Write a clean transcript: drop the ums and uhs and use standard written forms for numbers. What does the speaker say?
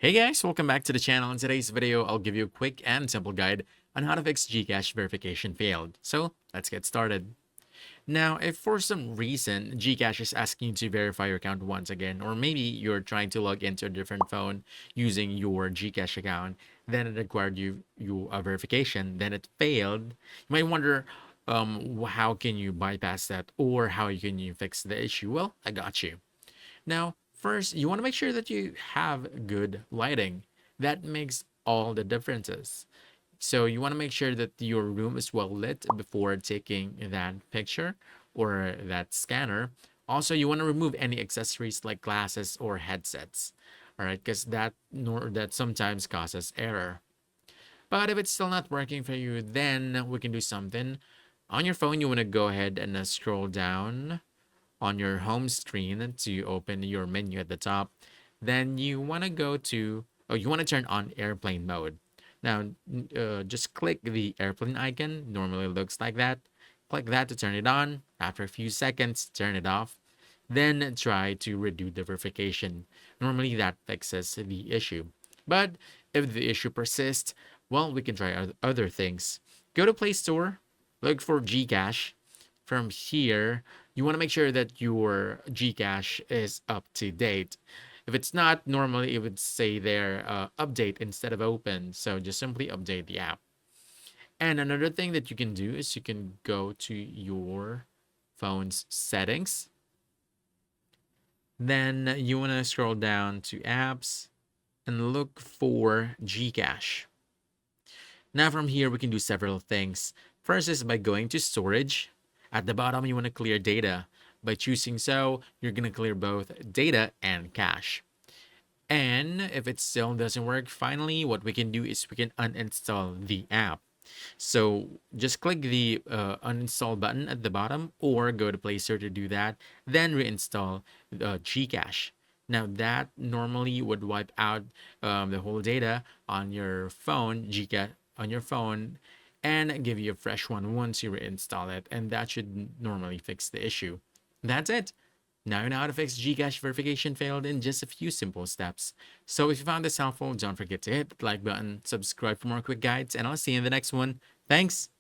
Hey guys, welcome back to the channel. In today's video, I'll give you a quick and simple guide on how to fix GCash verification failed. So let's get started. Now, if for some reason GCash is asking you to verify your account once again, or maybe you're trying to log into a different phone using your GCash account, then it required you a verification, then it failed, you might wonder, how can you bypass that, or how can you fix the issue? Well, I got you. Now, first, you want to make sure that you have good lighting. That makes all the differences. So you want to make sure that your room is well lit before taking that picture or that scanner. Also, you want to remove any accessories like glasses or headsets. All right, because that sometimes causes error. But if it's still not working for you, then we can do something. On your phone, you want to go ahead and scroll down on your home screen to open your menu at the top. Then you want to go to, oh, you want to turn on airplane mode. Now, just click the airplane icon. Normally looks like that. Click that to turn it on. After a few seconds, turn it off. Then try to redo the verification. Normally that fixes the issue. But if the issue persists, well, we can try other things. Go to Play Store, look for GCash. From here, you want to make sure that your GCache is up to date. If it's not, normally it would say there update instead of open. So just simply update the app. And another thing that you can do is you can go to your phone's settings. Then you want to scroll down to apps and look for GCache. Now from here, we can do several things. First is by going to storage. At the bottom, you want to clear data. By choosing so, you're going to clear both data and cache. And if it still doesn't work, finally, what we can do is we can uninstall the app. So just click the uninstall button at the bottom or go to Play Store to do that. Then reinstall GCache. Now that normally would wipe out the whole data on your phone, GCache on your phone, and give you a fresh one once you reinstall it. And that should normally fix the issue. That's it. Now you know how to fix GCache verification failed in just a few simple steps. So if you found this helpful, don't forget to hit the like button, subscribe for more quick guides, and I'll see you in the next one. Thanks!